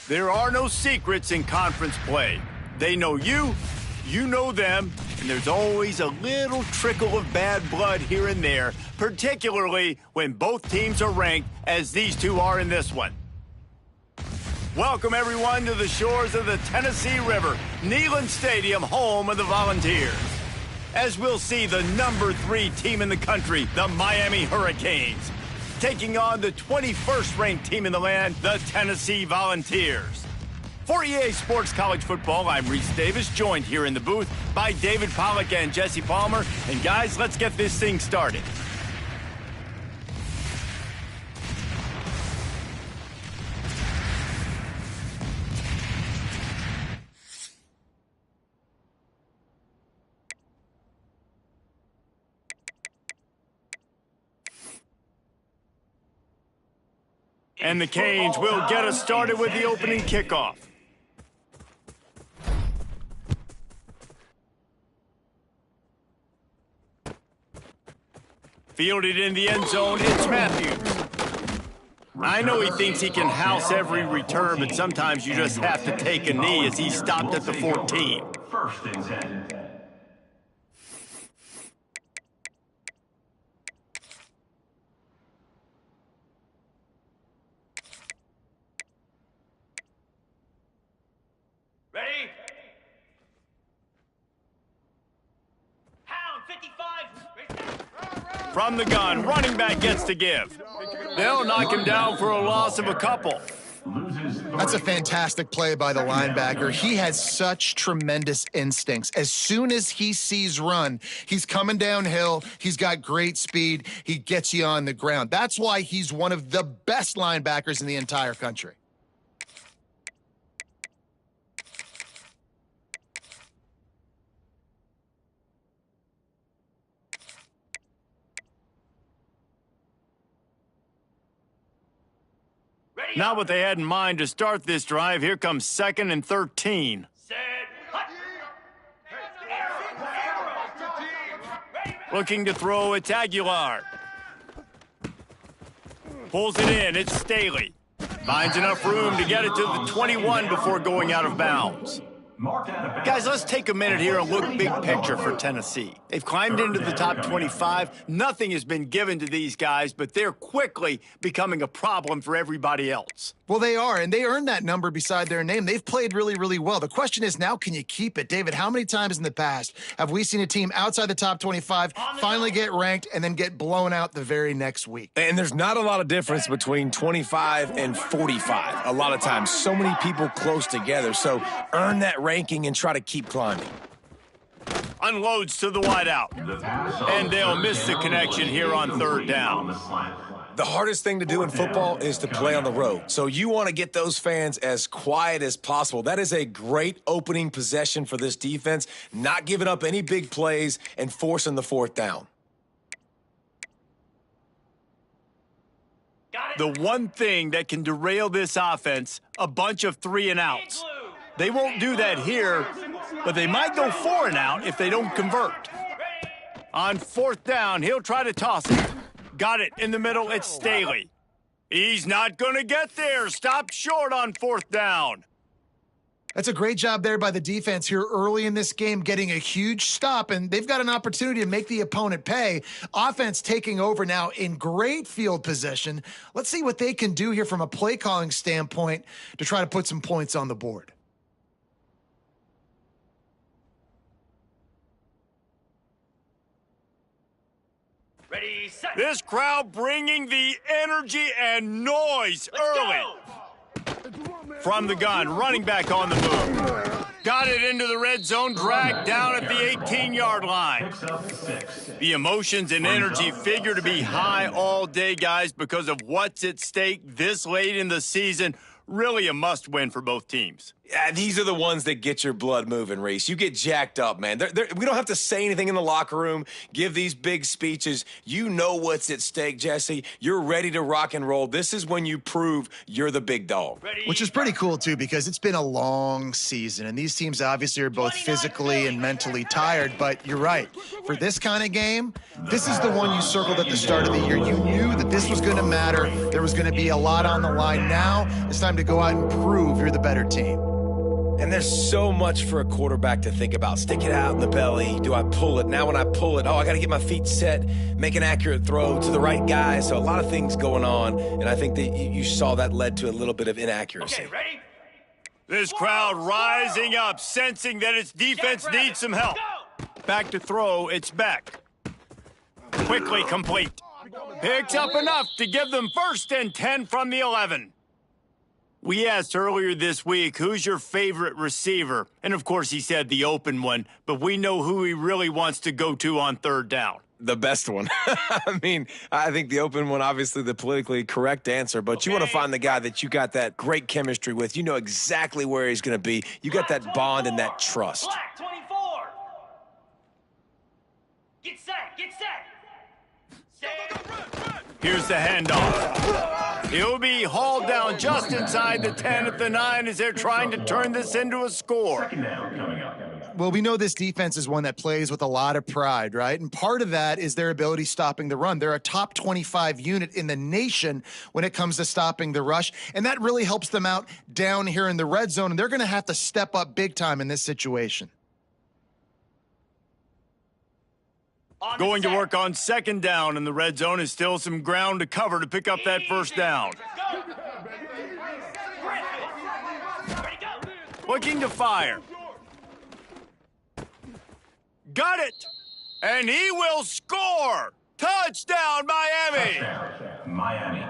There are no secrets in conference play. They know you, you know them, and there's always a little trickle of bad blood here and there, particularly when both teams are ranked, as these two are in this one. Welcome, everyone, to the shores of the Tennessee River, Neyland Stadium, home of the Volunteers. As we'll see the number 3 team in the country, the Miami Hurricanes, taking on the 21st ranked team in the land, the Tennessee Volunteers. For EA Sports College Football, I'm Reese Davis, joined here in the booth by David Pollack and Jesse Palmer. And guys, let's get this thing started. And the Canes will get us started with the opening kickoff. Fielded in the end zone, it's Matthews. I know he thinks he can house every return, but sometimes you just have to take a knee as he stopped at the 14. First and 10. Ready? Hound 55. From the gun, running back gets to give. They'll knock him down for a loss of a couple. That's a fantastic play by the linebacker. He has such tremendous instincts. As soon as he sees run, he's coming downhill. He's got great speed. He gets you on the ground. That's why he's one of the best linebackers in the entire country. Not what they had in mind to start this drive. Here comes 2nd and 13. Set. Hut. Looking to throw, it's Aguilar. Pulls it in, it's Staley. Finds enough room to get it to the 21 before going out of bounds. Guys, let's take a minute here and look big picture for Tennessee. They've climbed into the top 25. Nothing has been given to these guys, but they're quickly becoming a problem for everybody else. Well, they are, and they earned that number beside their name. They've played really, really well. The question is now, can you keep it? David, how many times in the past have we seen a team outside the top 25 finally get ranked and then get blown out the very next week? And there's not a lot of difference between 25 and 45. A lot of times, so many people close together. So earn that ranking and try to keep climbing. Unloads to the wideout. And they'll miss the connection here on 3rd down. The hardest thing to do in football is to play on the road. So you want to get those fans as quiet as possible. That is a great opening possession for this defense, not giving up any big plays and forcing the 4th down. The one thing that can derail this offense, a bunch of 3 and outs. They won't do that here, but they might go 4 and out if they don't convert. On 4th down, he'll try to toss it. Got it in the middle, it's Staley. He's not going to get there. Stopped short on 4th down. That's a great job there by the defense here early in this game, getting a huge stop, and they've got an opportunity to make the opponent pay. Offense taking over now in great field position. Let's see what they can do here from a play calling standpoint to try to put some points on the board. Ready, set. This crowd bringing the energy and noise early. From the gun, running back on the move. Got it into the red zone, dragged down at the 18-yard line. The emotions and energy figure to be high all day, guys, because of what's at stake this late in the season. Really a must-win for both teams. Yeah, these are the ones that get your blood moving, Reese. You get jacked up, man. We don't have to say anything in the locker room, give these big speeches. You know what's at stake, Jesse. You're ready to rock and roll. This is when you prove you're the big dog. Which is pretty cool, too, because it's been a long season, and these teams obviously are both physically and mentally tired, but you're right. For this kind of game, this is the one you circled at the start of the year. You knew that this was going to matter. There was going to be a lot on the line. Now it's time to go out and prove you're the better team. And there's so much for a quarterback to think about. Stick it out in the belly. Do I pull it? Now when I pull it, I got to get my feet set, make an accurate throw to the right guy. So a lot of things going on, and I think that you saw that led to a little bit of inaccuracy. Okay, ready? This crowd rising up, sensing that its defense needs some help. Back to throw, it's Beck. Quickly complete. Picks up enough to give them 1st and 10 from the 11. We asked earlier this week, who's your favorite receiver? And of course he said the open one, but we know who he really wants to go to on 3rd down. The best one. I mean, I think the open one, obviously the politically correct answer, but you want to find the guy that you got that great chemistry with. You know exactly where he's going to be. You got that bond and that trust. Black 24. Get set, get set. Set. Here's the handoff. He'll be hauled down just inside the 10 at the 9 as they're trying to turn this into a score. Well, we know this defense is one that plays with a lot of pride, right? And part of that is their ability stopping the run. They're a top 25 unit in the nation when it comes to stopping the rush, and that really helps them out down here in the red zone, and they're going to have to step up big time in this situation. Going to work on 2nd down in the red zone is still some ground to cover to pick up that 1st down. Looking to fire. Got it! And he will score! Touchdown, Miami!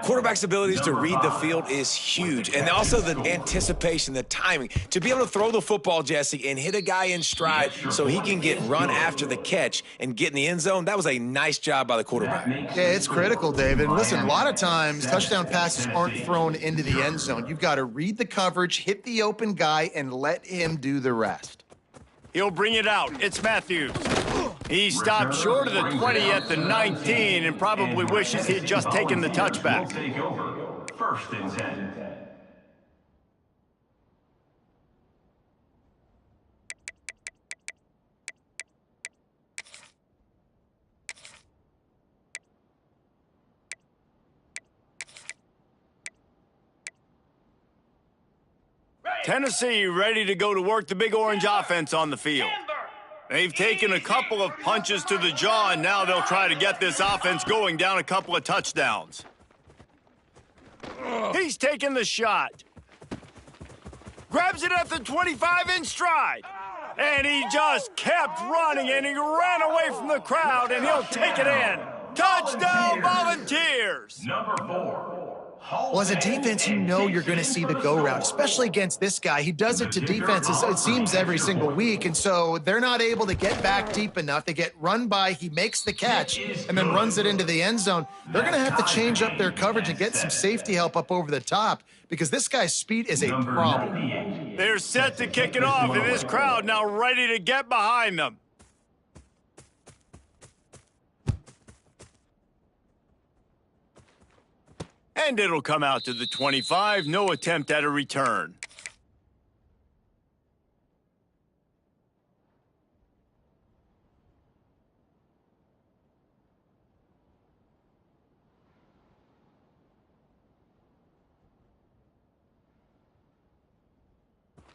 Quarterback's abilities to read the field is huge, and also the anticipation, the timing. To be able to throw the football, Jesse, and hit a guy in stride so he can get run after the catch and get in the end zone, that was a nice job by the quarterback. Yeah, it's critical, David. Listen, a lot of times touchdown passes aren't thrown into the end zone. You've got to read the coverage, hit the open guy, and let him do the rest. He'll bring it out. It's Matthews. He stopped short of the 20 at the 19 and probably wishes he had just taken the touchback. 1st and 10. Tennessee ready to go to work the Big Orange offense on the field. They've taken a couple of punches to the jaw, and now they'll try to get this offense going down a couple of touchdowns. He's taking the shot. Grabs it at the 25 in stride. And he just kept running, and he ran away from the crowd, and he'll take it in. Touchdown, Volunteers! Number 4. Well, as a defense, you know you're going to see the go route, especially against this guy. He does it to defenses, it seems, every single week, and so they're not able to get back deep enough. They get run by, he makes the catch, and then runs it into the end zone. They're going to have to change up their coverage and get some safety help up over the top because this guy's speed is a problem. They're set to kick it off, and this crowd now ready to get behind them. And it'll come out to the 25. No attempt at a return.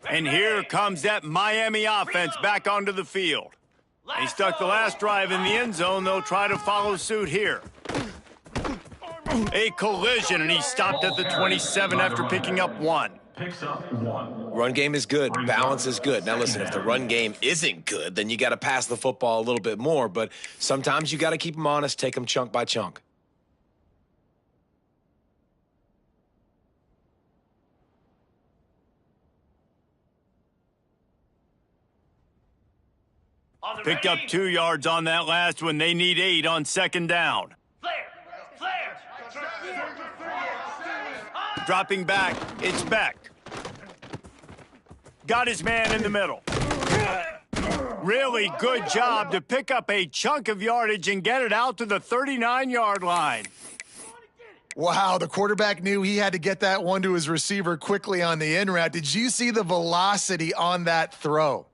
And here comes that Miami offense back onto the field. They stuck the last drive in the end zone. They'll try to follow suit here. A collision, and he stopped at the 27 after picking up 1. Picks up 1. Run game is good. Balance is good. Now, listen, if the run game isn't good, then you got to pass the football a little bit more. But sometimes you got to keep them honest, take them chunk by chunk. Picked up 2 yards on that last one. They need 8 on 2nd down. Dropping back, it's Beck. got his man in the middle. Really good job to pick up a chunk of yardage and get it out to the 39-yard line. Wow, the quarterback knew he had to get that one to his receiver quickly on the in route. Did you see the velocity on that throw?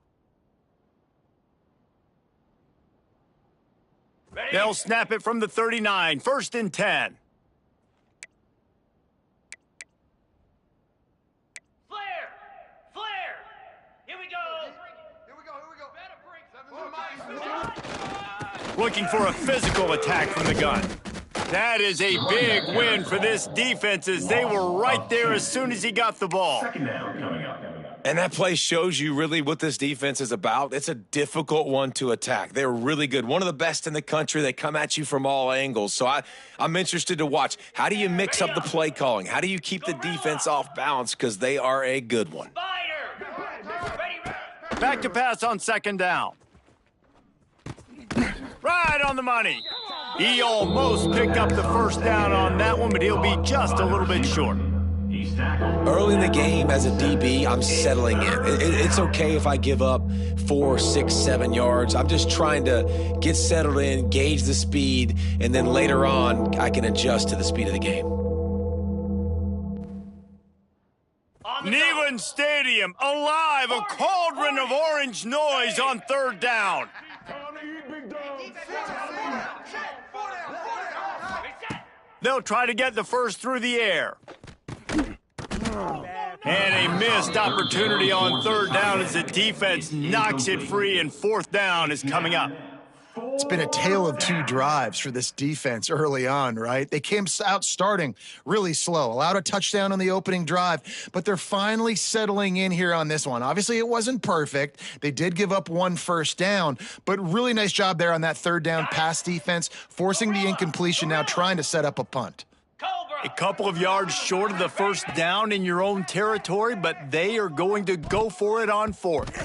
Ready? They'll snap it from the 39, 1st and 10. Flare! Here we go! Looking for a physical attack from the gun. That is a big win for this defense as they were right there as soon as he got the ball. Second down coming up. And that play shows you really what this defense is about. It's a difficult one to attack. They're really good. One of the best in the country. They come at you from all angles. So I'm interested to watch. How do you mix up the play calling? How do you keep the defense off balance? Because they are a good one. Spider! Ready? Back to pass on 2nd down. Right on the money. He almost picked up the 1st down on that one, but he'll be just a little bit short. He's tackled. Early in the game as a DB, I'm settling in. It's okay if I give up 4, 6, 7 yards. I'm just trying to get settled in, gauge the speed, and then later on, I can adjust to the speed of the game. Neyland Stadium, alive, a cauldron of orange noise on 3rd down. They'll try to get the first through the air. And a missed opportunity on 3rd down as the defense knocks it free, and 4th down is coming up. It's been a tale of 2 drives for this defense early on, right? They came out starting really slow, allowed a touchdown on the opening drive, but they're finally settling in here on this one. Obviously, it wasn't perfect. They did give up 1 first down, but really nice job there on that 3rd down pass defense, forcing the incompletion, now trying to set up a punt. A couple of yards short of the 1st down in your own territory, but they are going to go for it on 4th.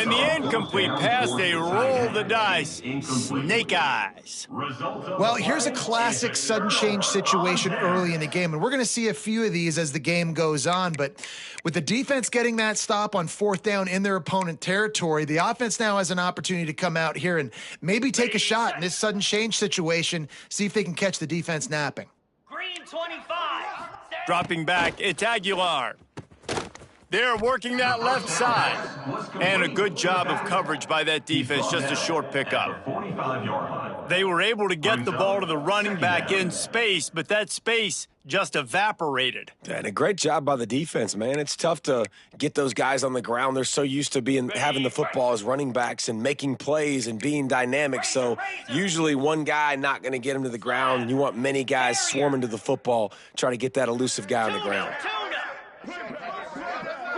And the incomplete pass, they roll the dice. Snake eyes. Well, here's a classic sudden change situation early in the game, and we're going to see a few of these as the game goes on, but with the defense getting that stop on 4th down in their opponent territory, the offense now has an opportunity to come out here and maybe take a shot in this sudden change situation, see if they can catch the defense napping. Green 25. Dropping back, it's Aguilar. They're working that left side. And a good job of coverage by that defense, just a short pickup. 45-yard line. They were able to get the ball to the running back in space, but that space just evaporated. And a great job by the defense, man. It's tough to get those guys on the ground. They're so used to having the football as running backs and making plays and being dynamic. So usually one guy not going to get him to the ground. You want many guys swarming to the football, trying to get that elusive guy on the ground.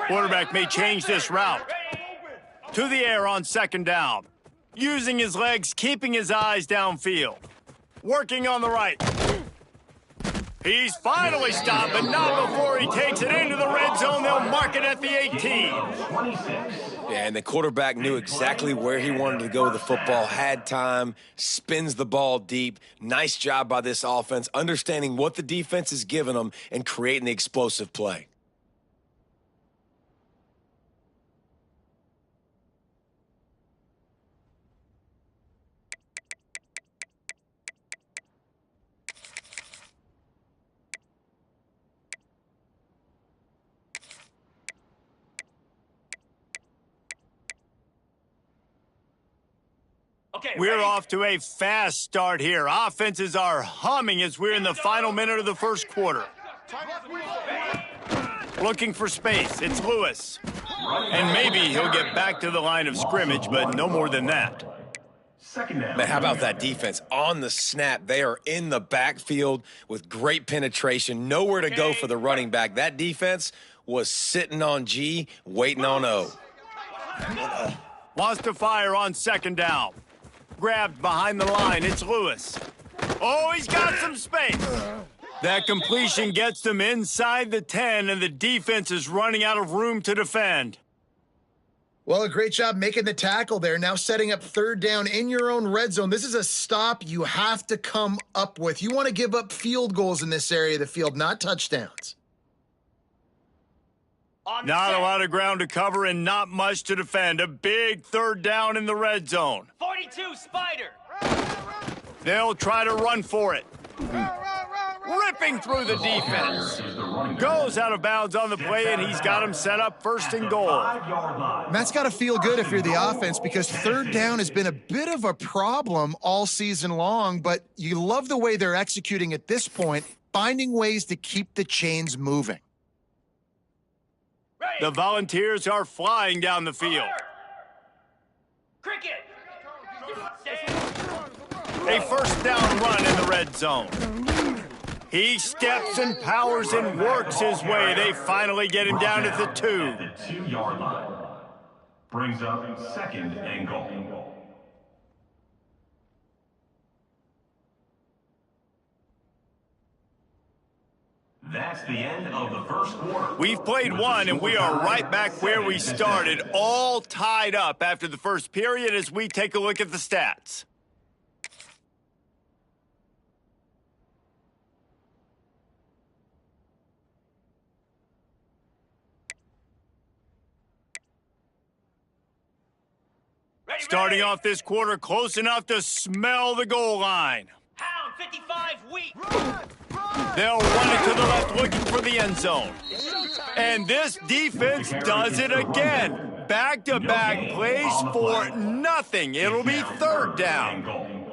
Quarterback may change this route. To the air on 2nd down. Using his legs, keeping his eyes downfield. Working on the right. He's finally stopped, but not before he takes it into the red zone. They'll mark it at the 18. 26. Yeah, and the quarterback knew exactly where he wanted to go with the football, had time, spins the ball deep. Nice job by this offense, understanding what the defense is giving them and creating the explosive play. Okay, We're ready? off to a fast start here. Offenses are humming as we're in the final minute of the 1st quarter. Looking for space. It's Lewis. And maybe he'll get back to the line of scrimmage, but no more than that. Second down. Man, how about that defense? On the snap, they are in the backfield with great penetration, nowhere to go for the running back. That defense was sitting on G, waiting on O. Lost to fire on 2nd down. Grabbed behind the line. It's Lewis. Oh, he's got some space. That completion gets them inside the 10, and the defense is running out of room to defend. Well, a great job making the tackle there. Now setting up 3rd down in your own red zone. This is a stop you have to come up with. You want to give up field goals in this area of the field, not touchdowns. On the Not a set. lot of ground to cover and not much to defend. A big third down in the red zone. 42 Spider. They'll try to run for it. Ripping through the defense. Goes out of bounds on the play, and he's got him set up first and goal. 5-yard line. And that's got to feel good if you're the offense, because third down has been a bit of a problem all season long, but you love the way they're executing at this point, finding ways to keep the chains moving. Ready. The Volunteers are flying down the field. Fire. Cricket. Stand. A first down run in the red zone. He steps and powers and works his way. They finally get him down at the 2. At the 2-yard line. Brings up second and goal. That's the end of the first quarter. We've played one, and we are right back where we started, all tied up after the first period as we take a look at the stats. Ready, Starting ready. off this quarter close enough to smell the goal line. Hound 55 weak. They'll run it to the left looking for the end zone. And this defense does it again. Back-to-back plays for nothing. It'll be third down.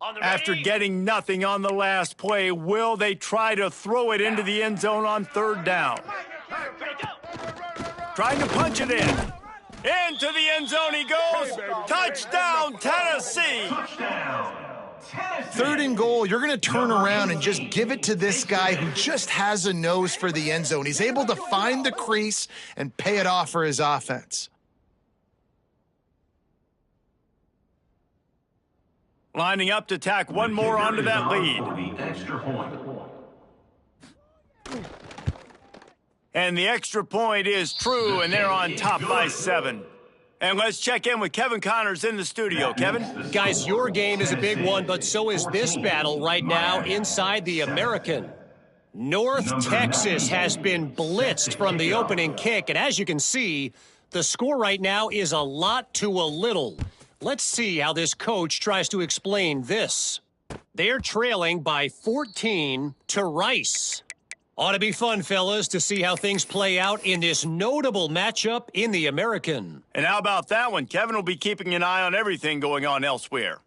On the After ready. getting nothing on the last play, will they try to throw it into the end zone on third down? Ready, go. Trying to punch it in. Into the end zone he goes. Touchdown, Tennessee. Third and goal, you're going to turn around and just give it to this guy who just has a nose for the end zone. He's able to find the crease and pay it off for his offense. Lining up to tack one more onto that lead. The extra point. And the extra point is true, and they're on top by 7. And let's check in with Kevin Connors in the studio. Kevin? Guys, your game is a big one, but so is this battle right now inside the American. North Texas has been blitzed from the opening kick, and as you can see, the score right now is a lot to a little. Let's see how this coach tries to explain this. They're trailing by 14 to Rice. Ought to be fun, fellas, to see how things play out in this notable matchup in the American. And how about that one? Kevin will be keeping an eye on everything going on elsewhere.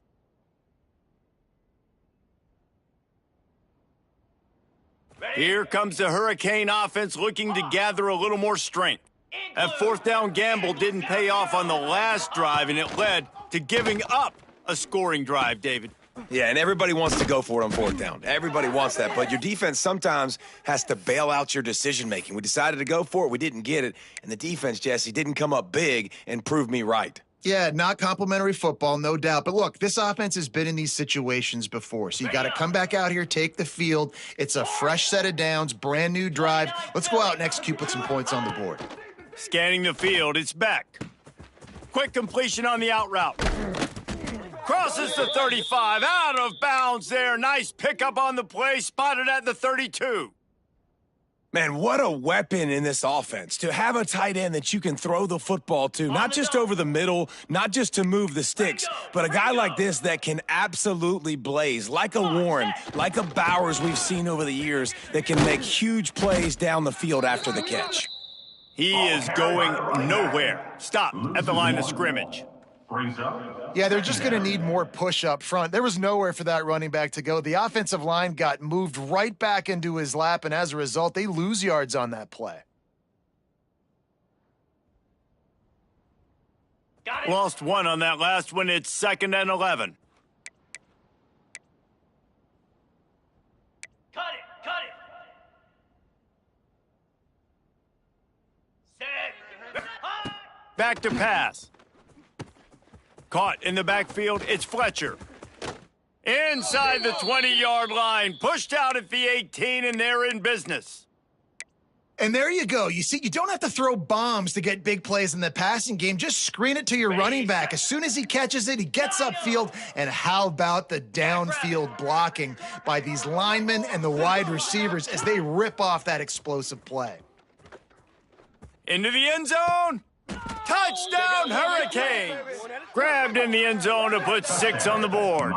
Here comes the Hurricane offense looking to gather a little more strength. That fourth down gamble didn't pay off on the last drive, and it led to giving up a scoring drive, David. Yeah, and everybody wants to go for it on fourth down. Everybody wants that, but your defense sometimes has to bail out your decision-making. We decided to go for it. We didn't get it. And the defense, Jesse, didn't come up big and prove me right. Yeah, not complimentary football, no doubt. But look, this offense has been in these situations before. So you got to come back out here, take the field. It's a fresh set of downs, brand new drive. Let's go out and execute, put some points on the board. Scanning the field, it's Beck. Quick completion on the out route. Crosses the 35, out of bounds there. Nice pickup on the play, spotted at the 32. Man, what a weapon in this offense to have a tight end that you can throw the football to, not just over the middle, not just to move the sticks, but a guy like this that can absolutely blaze, like a Warren, like a Bowers we've seen over the years, that can make huge plays down the field after the catch. He is going nowhere. Stopped at the line of scrimmage. Brings up. Yeah, they're just going to need more push up front. There was nowhere for that running back to go. The offensive line got moved right back into his lap, and as a result, they lose yards on that play. Got it. Lost one on that last one. It's 2nd and 11. Cut it. Cut it. Set. High. Back to pass. Caught in the backfield, it's Fletcher. Inside the 20-yard line, pushed out at the 18, and they're in business. And there you go. You see, you don't have to throw bombs to get big plays in the passing game. Just screen it to your running back. As soon as he catches it, he gets upfield. And how about the downfield blocking by these linemen and the wide receivers as they rip off that explosive play? Into the end zone. Touchdown, Hurricanes. Grabbed in the end zone to put 6 on the board.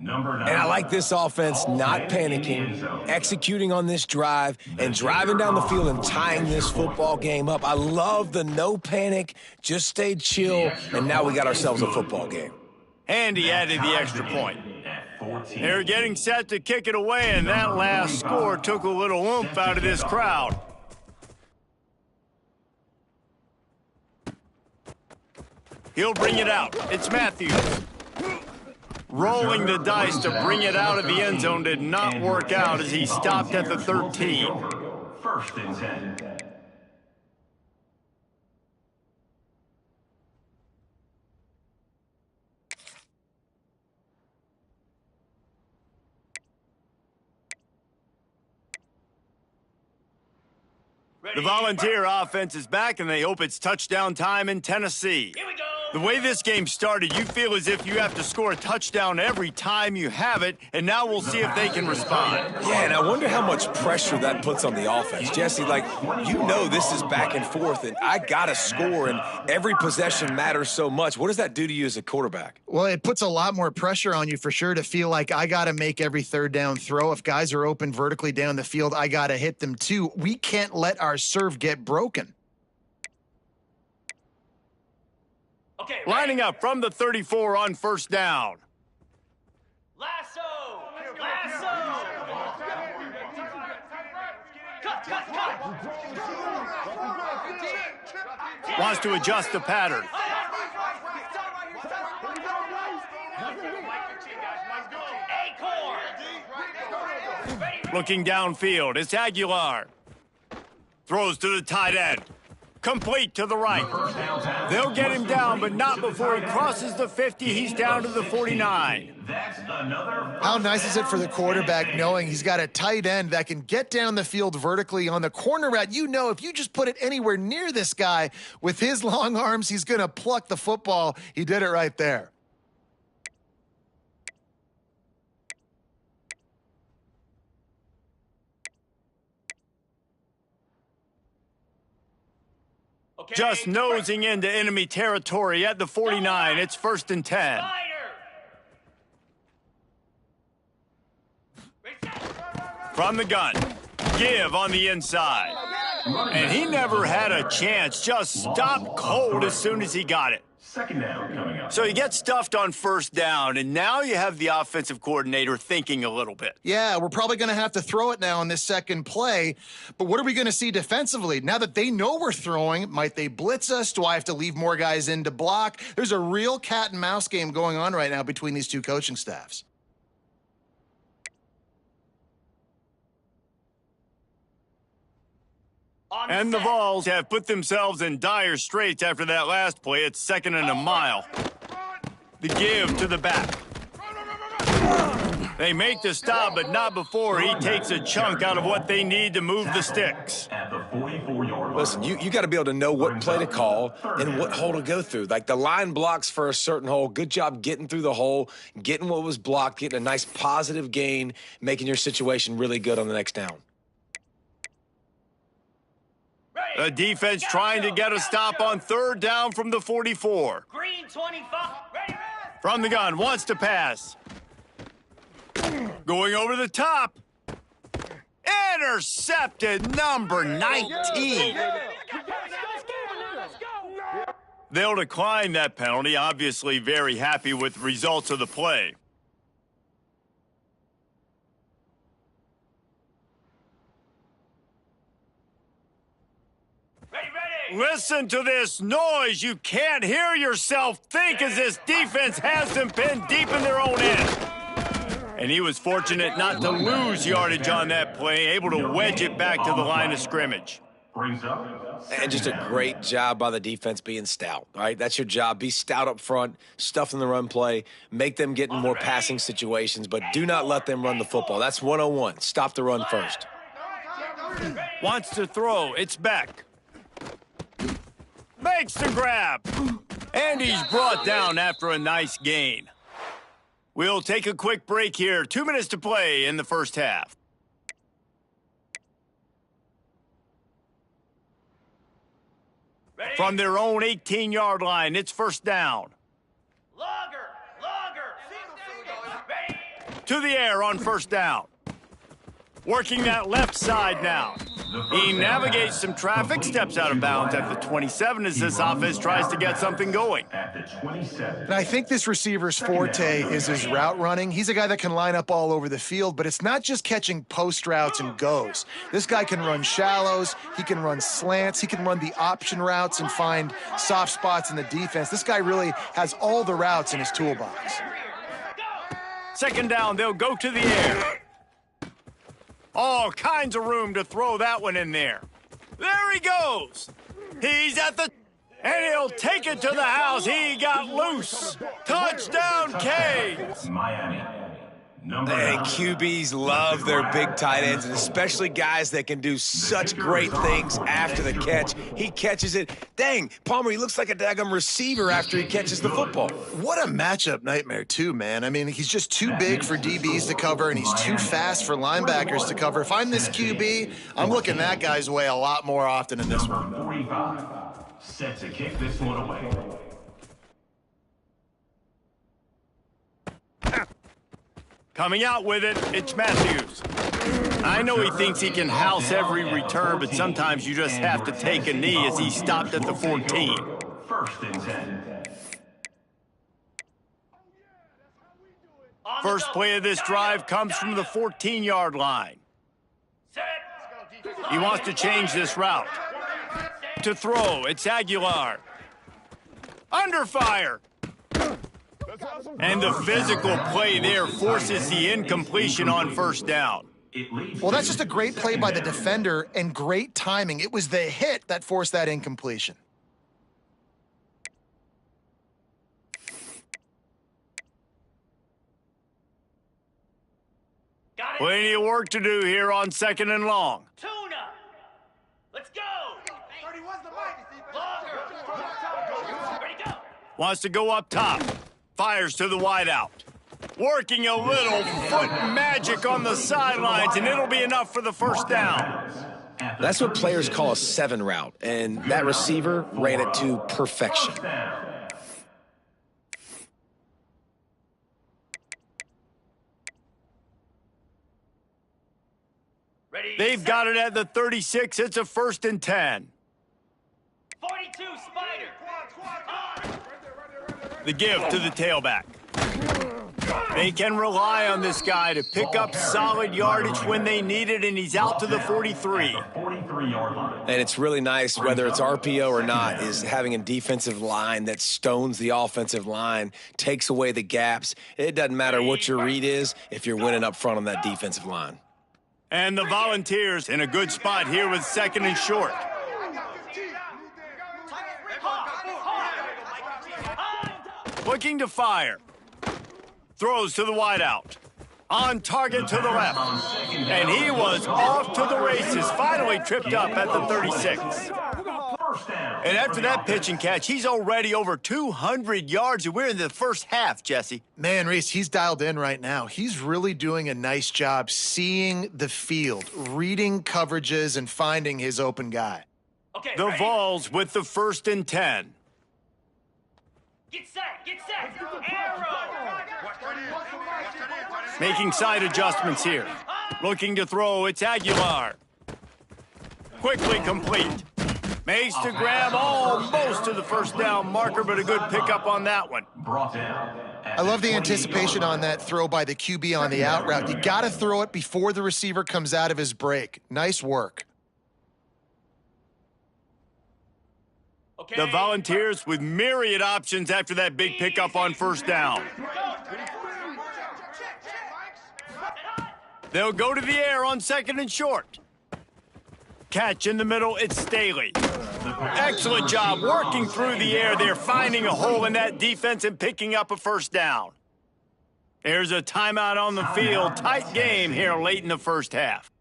And I like this offense not panicking, executing on this drive, and driving down the field and tying this football game up. I love the no panic, just stay chill, and now we got ourselves a football game. And he added the extra point. They're getting set to kick it away, and that last score took a little oomph out of this crowd. He'll bring it out. It's Matthews. Rolling the dice to bring it out of the end zone did not work out as he stopped at the 13. First and 10. The Volunteer offense is back, and they hope it's touchdown time in Tennessee. Here we go. The way this game started, you feel as if you have to score a touchdown every time you have it, and now we'll see if they can respond. Yeah, and I wonder how much pressure that puts on the offense. Jesse, like, you know this is back and forth, and I got to score, and every possession matters so much. What does that do to you as a quarterback? Well, it puts a lot more pressure on you for sure to feel like I got to make every third down throw. If guys are open vertically down the field, I got to hit them too. We can't let our serve get broken. Okay, Lining up from the 34 on first down. Lasso! Lasso! Cut! Wants to adjust the pattern. Acorn! Looking downfield, it's Aguilar. Throws to the tight end. Complete to the right. They'll get him down, but not before he crosses the 50. He's down to the 49. How nice is it for the quarterback knowing he's got a tight end that can get down the field vertically on the corner route? You know, if you just put it anywhere near this guy with his long arms, he's going to pluck the football. He did it right there. Okay, Just nosing into enemy territory at the 49. It's first and 10. From the gun. Give on the inside. And he never had a chance. Just stopped cold as soon as he got it. Second down coming up. So you get stuffed on first down, and now you have the offensive coordinator thinking a little bit. Yeah, we're probably going to have to throw it now in this second play. But what are we going to see defensively? Now that they know we're throwing, might they blitz us? Do I have to leave more guys in to block? There's a real cat and mouse game going on right now between these two coaching staffs. And the Vols have put themselves in dire straits after that last play. It's second and a mile. The give to the back. They make the stop, but not before he takes a chunk out of what they need to move the sticks. At the 44-yard line. Listen, you got to be able to know what play to call and what hole to go through. Like the line blocks for a certain hole. Good job getting through the hole, getting what was blocked, getting a nice positive gain, making your situation really good on the next down. The defense trying to get a stop on third down from the 44. Green 25. Ready, From the gun, wants to pass. Going over the top. Intercepted, number 19. They'll decline that penalty, obviously very happy with the results of the play. Listen to this noise. You can't hear yourself think as this defense has them pinned deep in their own end. And he was fortunate not to lose yardage on that play, able to wedge it back to the line of scrimmage. Brings up. And just a great job by the defense being stout, all right? That's your job. Be stout up front, stuff in the run play, make them get in more passing situations, but do not let them run the football. That's 101. Stop the run first. Wants to throw. It's Beck. Makes the grab. And he's brought down after a nice gain. We'll take a quick break here. 2 minutes to play in the first half. Ready? From their own 18-yard line, it's first down. Longer. Ready? To the air on first down. Working that left side now. He navigates some traffic, steps out of bounds at the 27 as this offense tries to get something going. At the 27. And I think this receiver's forte is his route running. He's a guy that can line up all over the field, but it's not just catching post routes and goes. This guy can run shallows, he can run slants, he can run the option routes and find soft spots in the defense. This guy really has all the routes in his toolbox. Second down, they'll go to the air. All kinds of room to throw that one in there. There he goes. He's at the... And he'll take it to the house. He got loose. Touchdown, Canes. Miami. Number Hey, 9. QBs love their big tight ends, and especially guys that can do such great things after the catch. He catches it. Dang, Palmer, he looks like a daggum receiver after he catches the football. What a matchup nightmare, too, man. I mean, he's just too big for DBs to cover, and he's too fast for linebackers to cover. If I'm this QB, I'm looking that guy's way a lot more often in this one. Number 45. Set to kick this one away. Coming out with it, it's Matthews. I know he thinks he can house every return, but sometimes you just have to take a knee as he stopped at the 14. First and 10. First play of this drive comes from the 14-yard line. Set. He wants to change this route. To throw, it's Aguilar. Under fire. And the physical play there forces the incompletion on first down. Well, that's just a great play by the defender and great timing. It was the hit that forced that incompletion. Got it. Plenty of work to do here on second and long. Tuna. Let's go. 31's the mic. Longer. Ready, go. Wants to go up top. Fires to the wideout. Working a little foot magic on the sidelines, and it'll be enough for the first down. That's what players call a 7 route, and that receiver ran it to perfection. Ready. They've got it at the 36. It's a first and 10. 42 Spider. The give to the tailback. They can rely on this guy to pick up solid yardage when they need it, and he's out to the 43. 43-yard line. And it's really nice, whether it's RPO or not, is having a defensive line that stones the offensive line, takes away the gaps. It doesn't matter what your read is if you're winning up front on that defensive line. And the Volunteers in a good spot here with second and short. Looking to fire. Throws to the wideout. On target to the left. And he was off to the races. Finally tripped up at the 36. And after that pitch and catch, he's already over 200 yards, and we're in the first half, Jesse. Man, Reese, he's dialed in right now. He's really doing a nice job seeing the field, reading coverages, and finding his open guy. Okay, The ready? Vols with the first and 10. Get set. Arrow. Making side adjustments here. Looking to throw, it's Aguilar. Quickly complete. Makes to grab almost to the first down marker, but a good pickup on that one. Brought down. I love the anticipation on that throw by the QB on the out route. You got to throw it before the receiver comes out of his break. Nice work. Okay. The Volunteers with myriad options after that big pickup on first down. They'll go to the air on second and short. Catch in the middle, it's Staley. Excellent job working through the air there, finding a hole in that defense and picking up a first down. There's a timeout on the field. Tight game here late in the first half.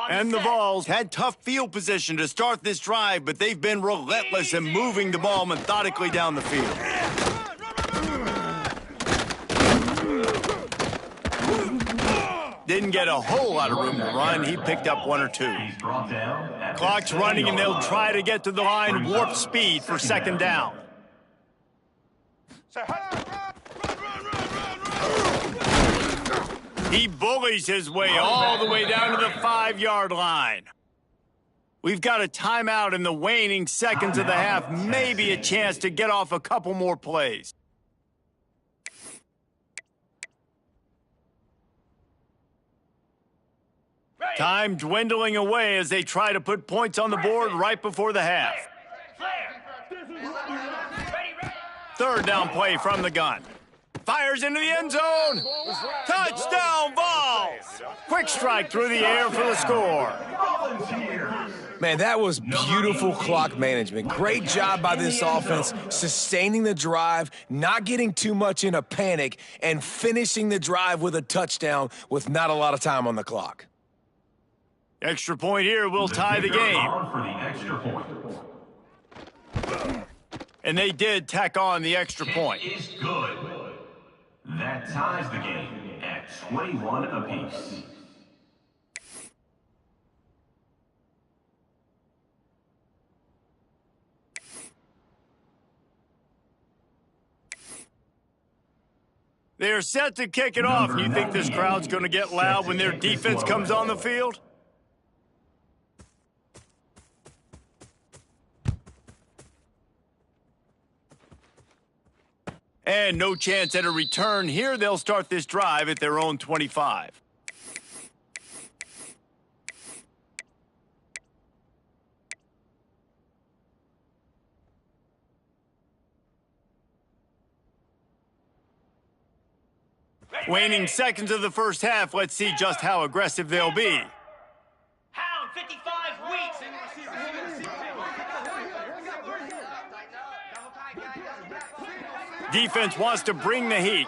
And the Vols had tough field position to start this drive, but they've been relentless in moving the ball methodically down the field. Didn't get a whole lot of room to run. He picked up one or two. Clock's running, and they'll try to get to the line warp speed for second down. He bullies his way all the way down to the 5-yard line. We've got a timeout in the waning seconds of the half, maybe a chance to get off a couple more plays. Time dwindling away as they try to put points on the board right before the half. Third down play from the gun. Fires into the end zone. Touchdown, Vols! Quick strike through the air for the score. Man, that was beautiful clock management. Great job by this offense, sustaining the drive, not getting too much in a panic, and finishing the drive with a touchdown with not a lot of time on the clock. Extra point here will tie the game. And they did tack on the extra point. Is good. That ties the game at 21 apiece. They're set to kick it off. You think this crowd's going to get loud when their defense comes on the field? And no chance at a return here. They'll start this drive at their own 25. Waning seconds of the first half. Let's see just how aggressive they'll be. Hound, 55 weeks. Defense wants to bring the heat.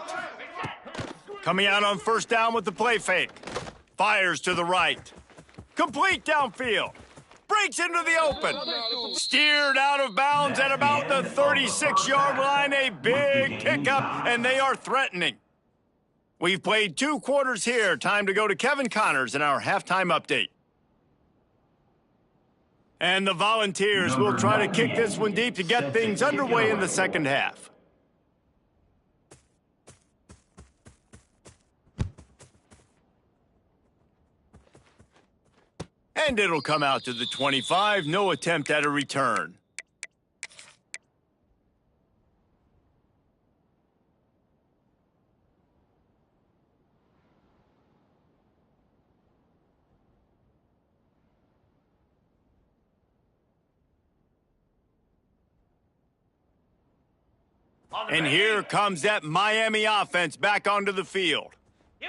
Coming out on first down with the play fake. Fires to the right. Complete downfield. Breaks into the open. Steered out of bounds at about the 36-yard line. A big pickup, and they are threatening. We've played 2 quarters here. Time to go to Kevin Connors in our halftime update. And the Volunteers will try to kick this one deep to get things underway in the second half. And it'll come out to the 25. No attempt at a return. And here comes that Miami offense back onto the field.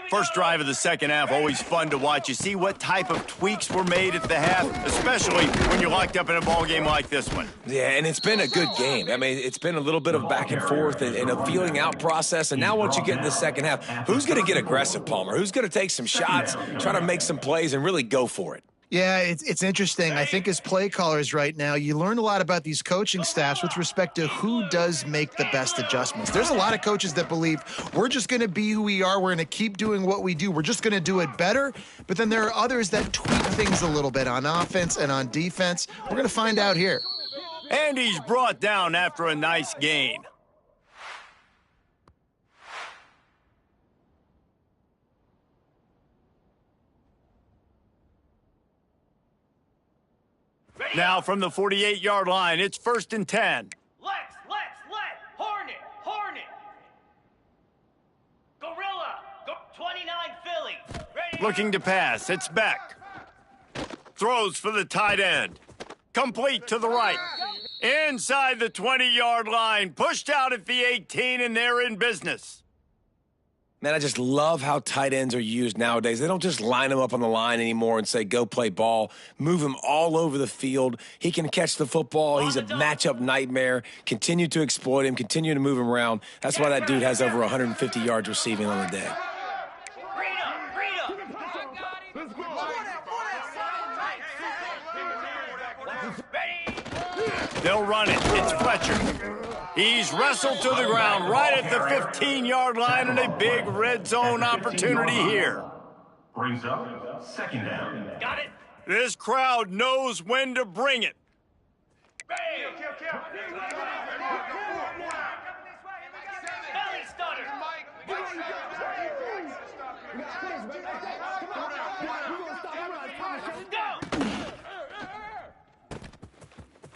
First drive of the second half, always fun to watch. You see what type of tweaks were made at the half, especially when you're locked up in a ball game like this one. Yeah, and it's been a good game. I mean, it's been a little bit of back and forth and a feeling out process. And now once you get in the second half, who's going to get aggressive, Palmer? Who's going to take some shots, try to make some plays, and really go for it? Yeah, it's interesting. I think as play callers right now, you learn a lot about these coaching staffs with respect to who does make the best adjustments. There's a lot of coaches that believe we're just going to be who we are. We're going to keep doing what we do. We're just going to do it better. But then there are others that tweak things a little bit on offense and on defense. We're going to find out here. And he's brought down after a nice gain. Now from the 48-yard line, it's 1st and 10. Let. Hornet. Gorilla. 29 Philly. Ready. Looking to pass. It's Beck. Throws for the tight end. Complete to the right. Inside the 20-yard line. Pushed out at the 18, and they're in business. Man, I just love how tight ends are used nowadays. They don't just line him up on the line anymore and say, go play ball. Move him all over the field. He can catch the football. He's a matchup nightmare. Continue to exploit him. Continue to move him around. That's why that dude has over 150 yards receiving on the day. They'll run it. It's Fletcher. He's wrestled to the ground right at the 15-yard line, and a big red zone opportunity here. Brings up second down. Got it. This crowd knows when to bring it. Belly stutter. Go.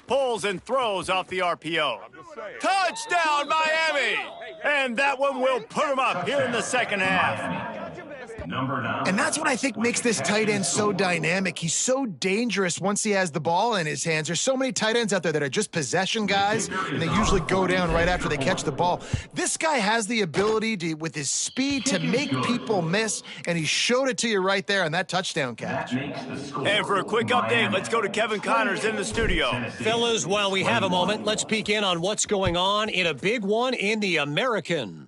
Pulls and throws off the RPO. Touchdown, Miami! And that one will put them up here in the second half. Number 9. And that's what I think makes this tight end so dynamic. He's so dangerous once he has the ball in his hands. There's so many tight ends out there that are just possession guys, and they usually go down right after they catch the ball. This guy has the ability to, with his speed, to make people miss, and he showed it to you right there on that touchdown catch. And for a quick update, let's go to Kevin Connors in the studio. Fellas, while we have a moment, let's peek in on what's going on in a big one in the American.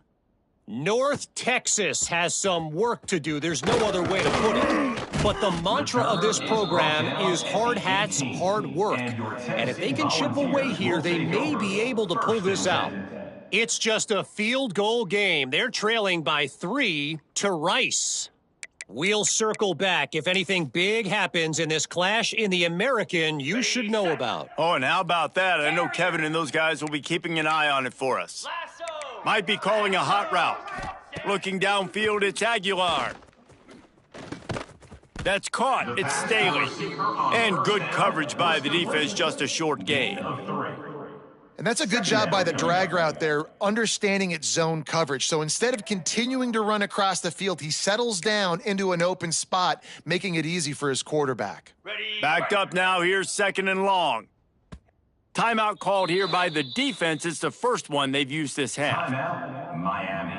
North Texas has some work to do. There's no other way to put it. But the mantra of this program is hard hats, hard work. And if they can chip away here, they may be able to pull this out. It's just a field goal game. They're trailing by 3 to Rice. We'll circle back if anything big happens in this clash in the American you should know about. Oh, and how about that? I know Kevin and those guys will be keeping an eye on it for us. Might be calling a hot route. Looking downfield, it's Aguilar. That's caught. It's Staley. And good coverage by the defense, just a short gain. And that's a good job by the drag route there, understanding its zone coverage. So instead of continuing to run across the field, he settles down into an open spot, making it easy for his quarterback. Backed up now, here's second and long. Timeout called here by the defense. It's the first one they've used this half. Timeout, Miami.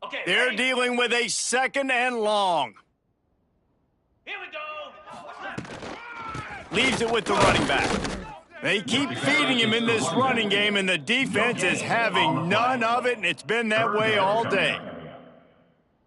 Okay, They're ready? dealing with a second and long. Here we go. Leaves it with the running back. They keep feeding him in this running game, and the defense is having none of it, and it's been that way all day.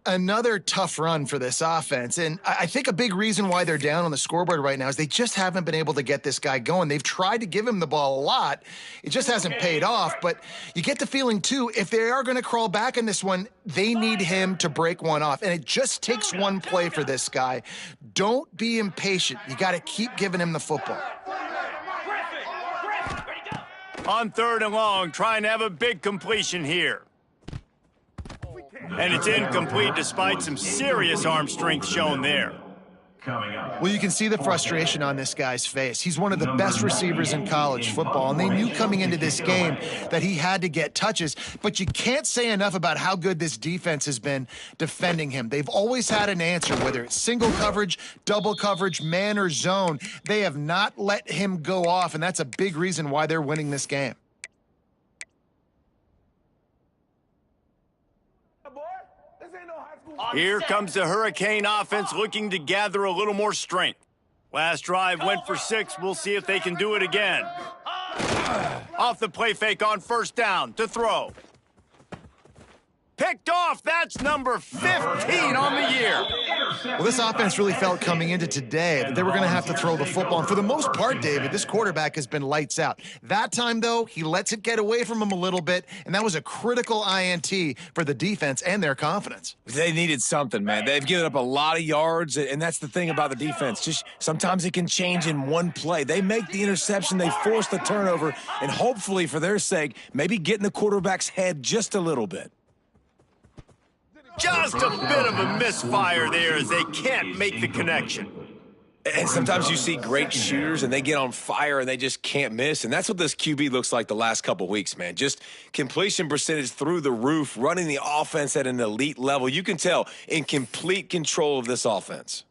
Another tough run for this offense, and I think a big reason why they're down on the scoreboard right now is they just haven't been able to get this guy going. They've tried to give him the ball a lot. It just hasn't paid off, but you get the feeling, too, if they are going to crawl back in this one, they need him to break one off, and it just takes one play for this guy. Don't be impatient. You got to keep giving him the football. On third and long, trying to have a big completion here. And it's incomplete despite some serious arm strength shown there. Coming up. Well, you can see the frustration on this guy's face. He's one of the best receivers in college football, and they knew coming into this game that he had to get touches, but you can't say enough about how good this defense has been defending him. They've always had an answer, whether it's single coverage, double coverage, man or zone. They have not let him go off, and that's a big reason why they're winning this game. Here comes the Hurricane offense looking to gather a little more strength. Last drive went for 6. We'll see if they can do it again. Off the play fake on first down to throw. Picked off. That's number 15 on the year. Well, this offense really felt coming into today that they were going to have to throw the football. And for the most part, David, this quarterback has been lights out. That time, though, he lets it get away from him a little bit, and that was a critical INT for the defense and their confidence. They needed something, man. They've given up a lot of yards, and that's the thing about the defense. Just sometimes it can change in one play. They make the interception, they force the turnover, and hopefully, for their sake, maybe get in the quarterback's head just a little bit. Just a bit of a misfire there as they can't make the connection. And sometimes you see great shooters and they get on fire and they just can't miss. And that's what this QB looks like the last couple weeks, man. Just completion percentage through the roof, running the offense at an elite level. You can tell in complete control of this offense.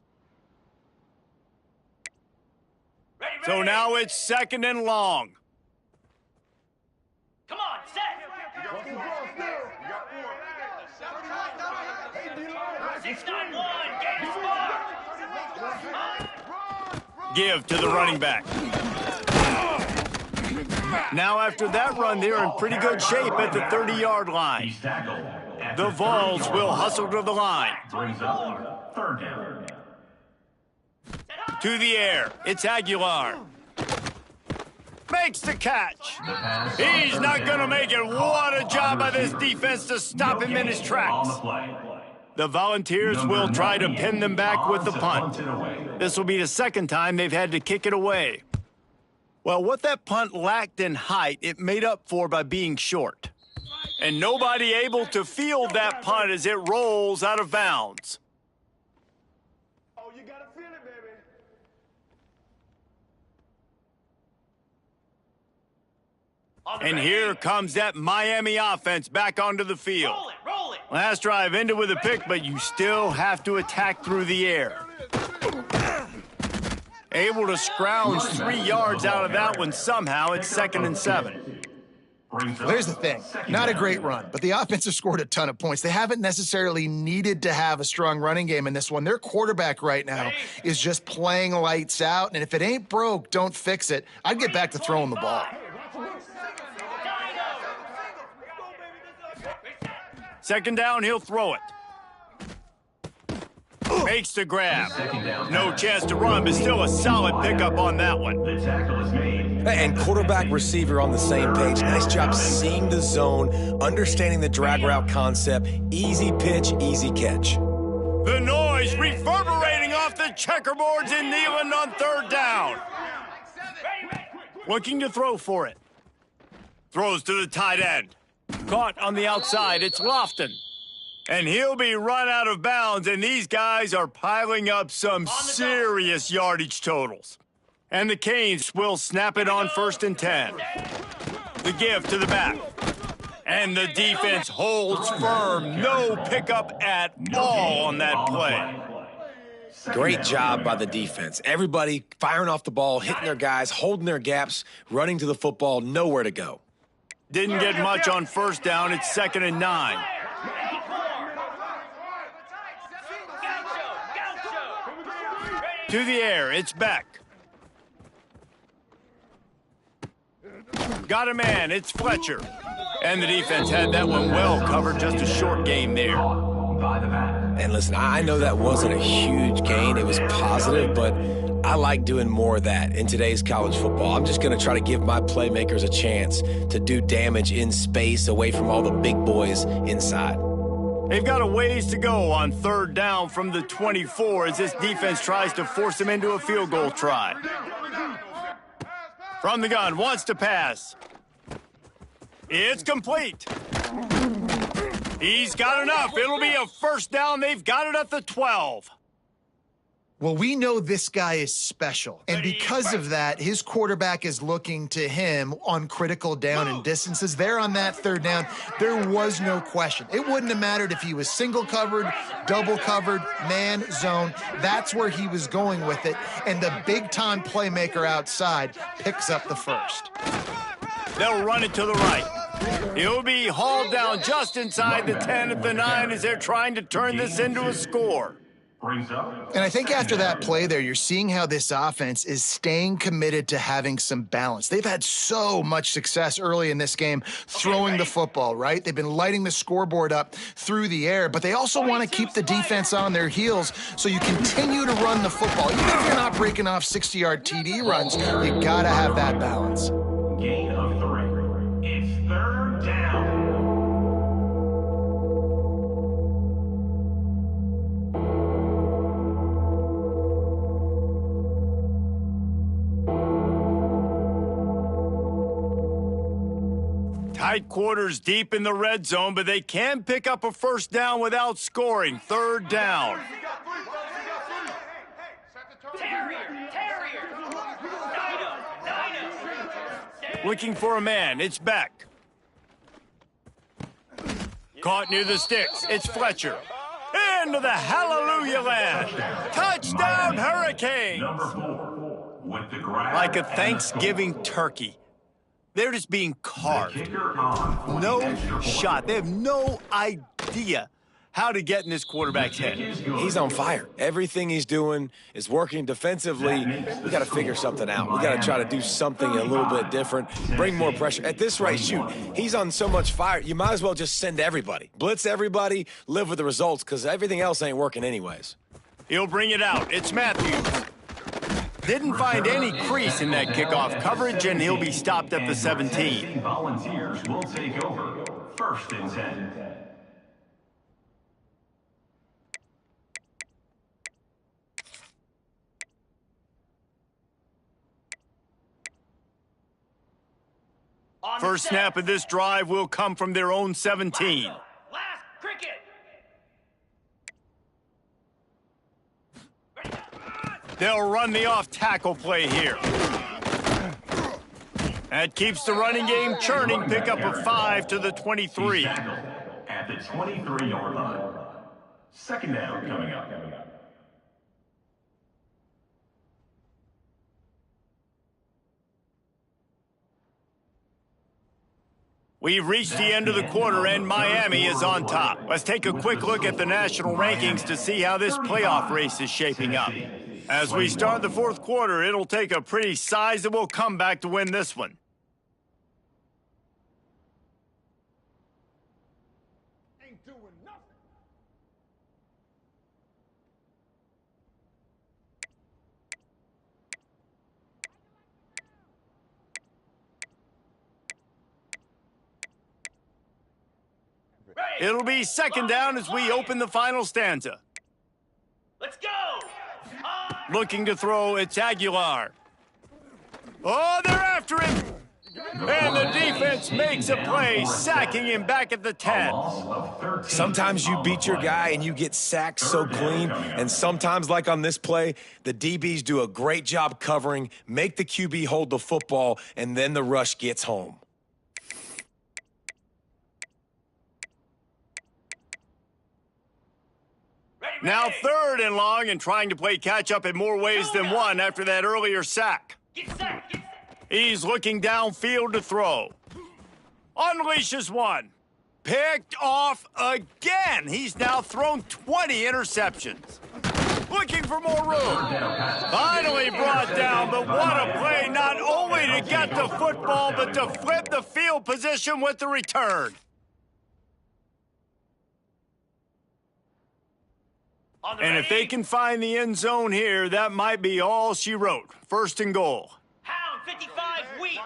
So now it's second and long. Come on, set. 6-9-1, game spot. Give to the running back. Now after that run, they're in pretty good shape at the 30-yard line. The Vols will hustle to the line. Brings up third down. To the air. It's Aguilar. Makes the catch. He's not going to make it. What a job by this defense to stop him in his tracks. The Volunteers will try to pin them back with the punt. This will be the second time they've had to kick it away. Well, what that punt lacked in height, it made up for by being short. And nobody able to field that punt as it rolls out of bounds. Oh, you gotta feel it, baby. And here comes that Miami offense back onto the field. Roll it, roll it. Last drive ended with a pick, but you still have to attack through the air. Able to scrounge 3 yards out of that one somehow. It's 2nd and 7. Well, here's the thing. Not a great run, but the offense has scored a ton of points. They haven't necessarily needed to have a strong running game in this one. Their quarterback right now is just playing lights out, and if it ain't broke, don't fix it. I'd get back to throwing the ball. Second down, he'll throw it. Makes the grab. No chance to run, but still a solid pickup on that one. The tackle is made. And quarterback receiver on the same page. Nice job seeing the zone, understanding the drag route concept. Easy pitch, easy catch. The noise reverberating off the checkerboards in Neyland on third down. Looking to throw for it. Throws to the tight end. Caught on the outside, it's Lofton. And he'll be run out of bounds, and these guys are piling up some serious yardage totals. And the Canes will snap it on 1st and 10. The give to the back. And the defense holds firm. No pickup at all on that play. Great job by the defense. Everybody firing off the ball, hitting their guys, holding their gaps, running to the football, nowhere to go. Didn't get much on first down. It's 2nd and 9. To the air, it's Beck. Got a man, it's Fletcher. And the defense had that one well covered, just a short game there. By the back. And listen, I know that wasn't a huge gain. It was positive, but I like doing more of that in today's college football. I'm just going to try to give my playmakers a chance to do damage in space away from all the big boys inside. They've got a ways to go on third down from the 24 as this defense tries to force them into a field goal try. From the gun, wants to pass. It's complete. He's got enough. It'll be a first down. They've got it at the 12. Well, we know this guy is special. And because of that, his quarterback is looking to him on critical down and distances. There on that third down, there was no question. It wouldn't have mattered if he was single covered, double covered, man, zone. That's where he was going with it. And the big-time playmaker outside picks up the first. They'll run it to the right. He'll be hauled down just inside the 10 at the 9 as they're trying to turn this into a score. And I think after that play there, you're seeing how this offense is staying committed to having some balance. They've had so much success early in this game throwing the football, right? They've been lighting the scoreboard up through the air, but they also want to keep the defense on their heels so you continue to run the football. Even if you're not breaking off 60-yard TD runs, you got to have that balance. Gain of 3. It's third down. Tight quarters deep in the red zone, but they can pick up a first down without scoring. Third down. Terrier! Dino! Looking for a man. It's Beck. Caught near the sticks. It's Fletcher. Into the hallelujah land. Touchdown, Hurricane. Number 4. With the grab. Like a Thanksgiving turkey. They're just being carved. Kicker on. No shot. They have no idea how to get in this quarterback's head. He's on fire. Everything he's doing is working defensively. We got to figure something out. We got to try to do something a little bit different, bring more pressure. At this rate, shoot, he's on so much fire, you might as well just send everybody. Blitz everybody, live with the results, because everything else ain't working anyways. He'll bring it out. It's Matthews. Didn't find any crease in that kickoff coverage, and he'll be stopped at the 17. Volunteers will take over. 1st and 10. First snap of this drive will come from their own 17. Last cricket. They'll run the off-tackle play here. That keeps the running game churning. Pick up a 5 to the 23. At the 23-yard line. 2nd down coming up. We've reached the end of the quarter, and Miami is on top. Let's take a quick look at the national rankings to see how this playoff race is shaping up. As we start the 4th quarter, it'll take a pretty sizable comeback to win this one. Ain't doing nothing. It'll be 2nd down as we open the final stanza. Let's go. Looking to throw, it's Aguilar. Oh, they're after him. And the defense makes a play, sacking him back at the 10. Sometimes you beat your guy and you get sacked so clean, and sometimes, like on this play, the DBs do a great job covering, make the QB hold the football, and then the rush gets home. Now 3rd and long, and trying to play catch-up in more ways than one after that earlier sack. Get set. He's looking downfield to throw. Unleashes one. Picked off again. He's now thrown 20 interceptions. Looking for more room. Finally brought down, but what a play, not only to get the football, but to flip the field position with the return. And if they can find the end zone here, that might be all she wrote. 1st and goal. Hound 55 weak.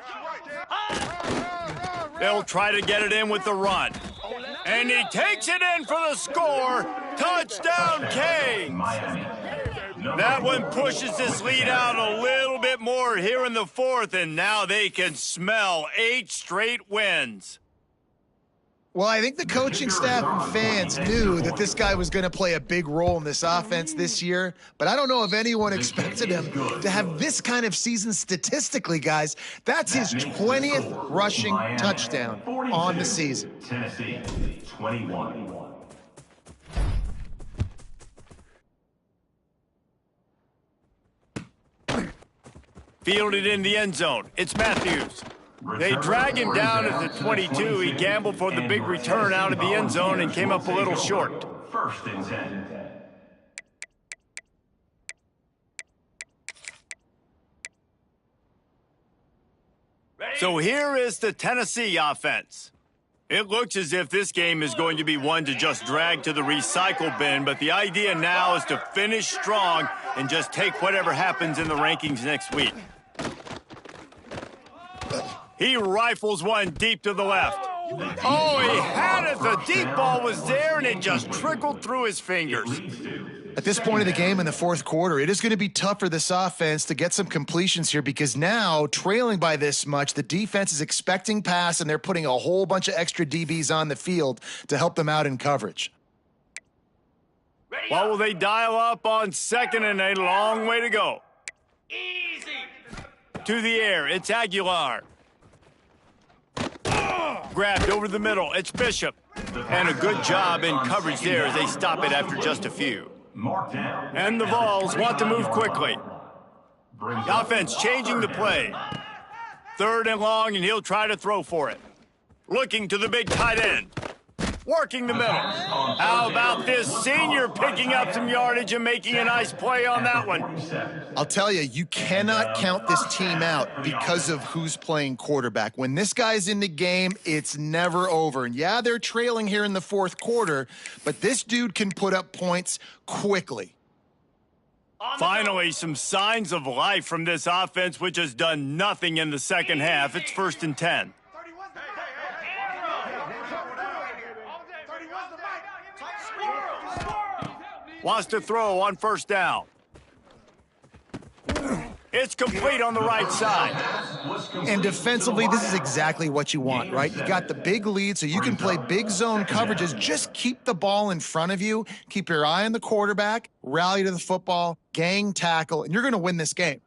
They'll try to get it in with the run. And he takes it in for the score. Touchdown, Canes. That one pushes this lead out a little bit more here in the 4th, and now they can smell 8 straight wins. Well, I think the coaching staff and fans knew that this guy was going to play a big role in this offense this year, but I don't know if anyone expected him to have this kind of season statistically, guys. That's his 20th rushing touchdown on the season. Tennessee, 21. Fielded in the end zone. It's Matthews. They drag him down at the 22. He gambled for the big return out of the end zone and came up a little short. 1st and 10. So here is the Tennessee offense. It looks as if this game is going to be one to just drag to the recycle bin, but the idea now is to finish strong and just take whatever happens in the rankings next week. He rifles one deep to the left. Oh, he had it. The deep ball was there, and it just trickled through his fingers. At this point of the game in the 4th quarter, it is going to be tough for this offense to get some completions here because now, trailing by this much, the defense is expecting pass, and they're putting a whole bunch of extra DBs on the field to help them out in coverage. What will they dial up on 2nd and a long way to go? Easy. To the air, it's Aguilar. Grabbed over the middle, it's Bishop. And a good job in coverage there as they stop it after just a few. And the Vols want to move quickly. The offense changing the play. 3rd and long, and he'll try to throw for it. Looking to the big tight end. working the middle. How about this senior picking up some yardage and making a nice play on that one? I'll tell you, you cannot count this team out because of who's playing quarterback. When this guy's in the game, it's never over. And yeah, they're trailing here in the fourth quarter, but this dude can put up points quickly. Finally, some signs of life from this offense, which has done nothing in the second half. It's 1st and 10. Wants to throw on 1st down. It's complete on the right side. And defensively, this is exactly what you want, right? You got the big lead, so you can play big zone coverages. Just keep the ball in front of you. Keep your eye on the quarterback. Rally to the football. Gang tackle. And you're going to win this game.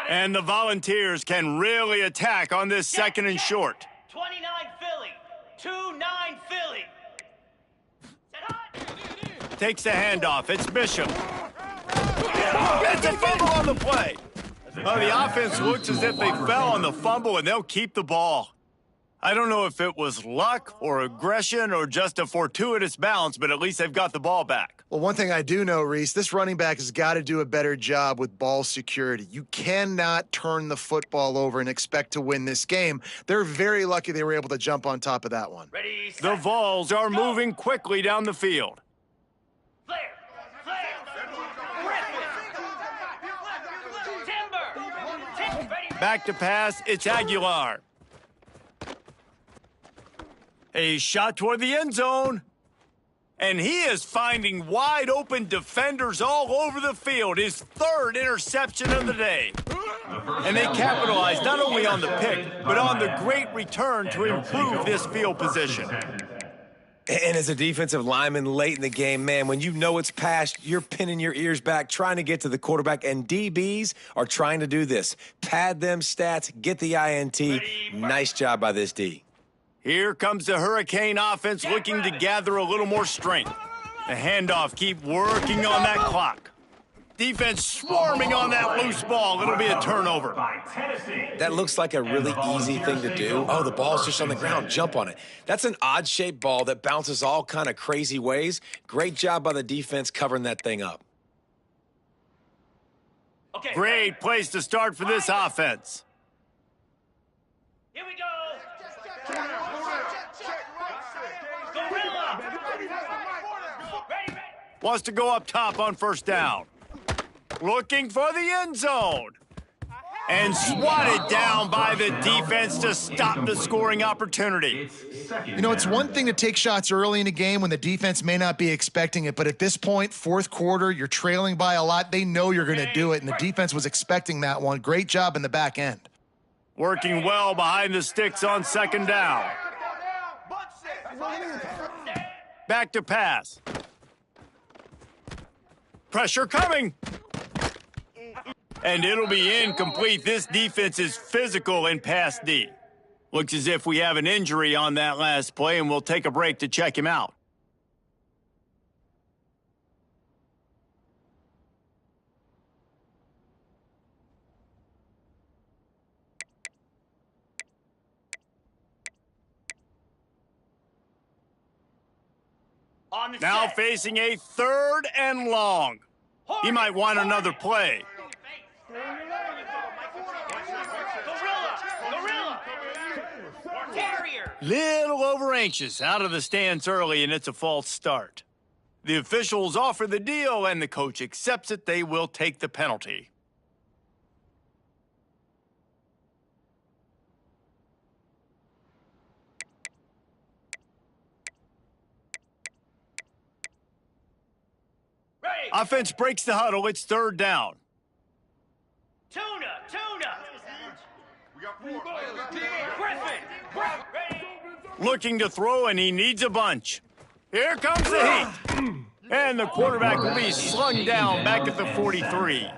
And the Volunteers can really attack on this 2nd and short. 29 Philly. 2-9 Philly. Takes the handoff. It's Bishop. Gets a fumble on the play. Oh, the offense looks as if they fell on the fumble, and they'll keep the ball. I don't know if it was luck or aggression or just a fortuitous bounce, but at least they've got the ball back. Well, one thing I do know, Reese, this running back has got to do a better job with ball security. You cannot turn the football over and expect to win this game. They're very lucky they were able to jump on top of that one. Ready, set, The Vols are go. moving quickly down the field. Flair. Griffin. Timber. Ready. Back to pass, it's Aguilar. A shot toward the end zone. And he is finding wide open defenders all over the field. His 3rd interception of the day. And they capitalize not only on the pick, but on the great return to improve this field position. And as a defensive lineman late in the game, man, when you know it's past, you're pinning your ears back, trying to get to the quarterback, and DBs are trying to do this. Pad them stats, get the INT. Nice job by this D. Here comes the Hurricane offense looking to gather a little more strength. The handoff, keep working on that clock. Defense swarming on that loose ball. It'll be a turnover. That looks like a really easy thing to do. Oh, the ball's just on the ground. Jump on it. That's an odd-shaped ball that bounces all kind of crazy ways. Great job by the defense covering that thing up. Okay. Great place to start for this offense. Here we go. Gorilla. Ready. Wants to go up top on 1st down. Looking for the end zone. And swatted down by the defense to stop the scoring opportunity. You know, it's one thing to take shots early in a game when the defense may not be expecting it, but at this point, 4th quarter, you're trailing by a lot. They know you're going to do it, and the defense was expecting that one. Great job in the back end. Working well behind the sticks on 2nd down. Back to pass. Pressure coming. And it'll be incomplete. This defense is physical in pass D. Looks as if we have an injury on that last play, and we'll take a break to check him out. On the Now set. facing a 3rd and long. He might want another play. Gorilla. Terrier. Little over anxious, out of the stands early, and it's a false start. The officials offer the deal, and the coach accepts it. They will take the penalty. Ready. Offense breaks the huddle. It's 3rd down. Tuna. Griffin. Ready. Looking to throw, and he needs a bunch. Here comes the heat. And the quarterback will be slung down back at the 43.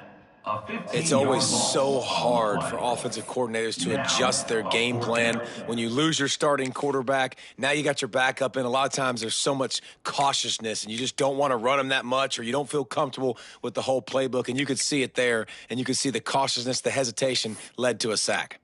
It's always so hard for offensive coordinators to adjust their game plan. When you lose your starting quarterback, now you got your backup in. A lot of times there's so much cautiousness, and you just don't want to run them that much, or you don't feel comfortable with the whole playbook. And you could see it there, and you could see the cautiousness, the hesitation led to a sack.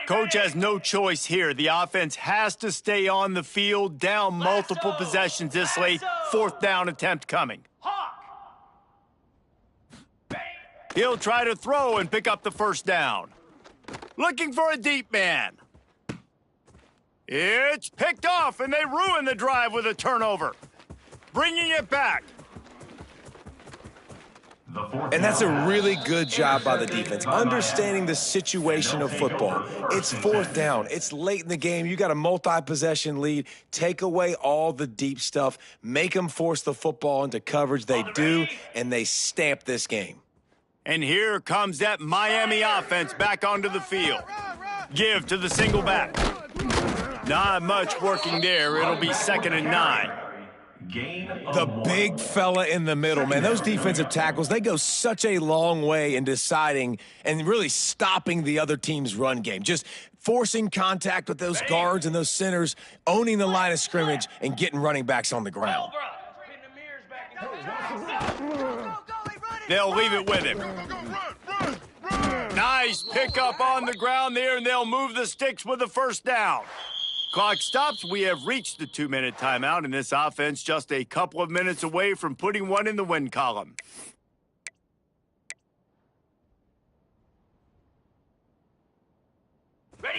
Coach has no choice here. The offense has to stay on the field, down multiple possessions this late. Fourth down attempt coming. He'll try to throw and pick up the first down. Looking for a deep man. It's picked off, and they ruin the drive with a turnover. Bringing it back. And that's a really good job by the defense, understanding the situation of football. It's fourth down. It's late in the game. You got a multi-possession lead. Take away all the deep stuff. Make them force the football into coverage. They do, and they stamp this game. And here comes that Miami offense back onto the field. Give to the single back. Not much working there. It'll be 2nd and 9. The big fella in the middle, man. Those defensive tackles, they go such a long way in deciding and really stopping the other team's run game. Just forcing contact with those guards and those centers, owning the line of scrimmage, and getting running backs on the ground. They'll leave it with him. Nice pickup on the ground there, and they'll move the sticks with the first down. Clock stops. We have reached the 2-minute timeout, and this offense just a couple of minutes away from putting one in the win column.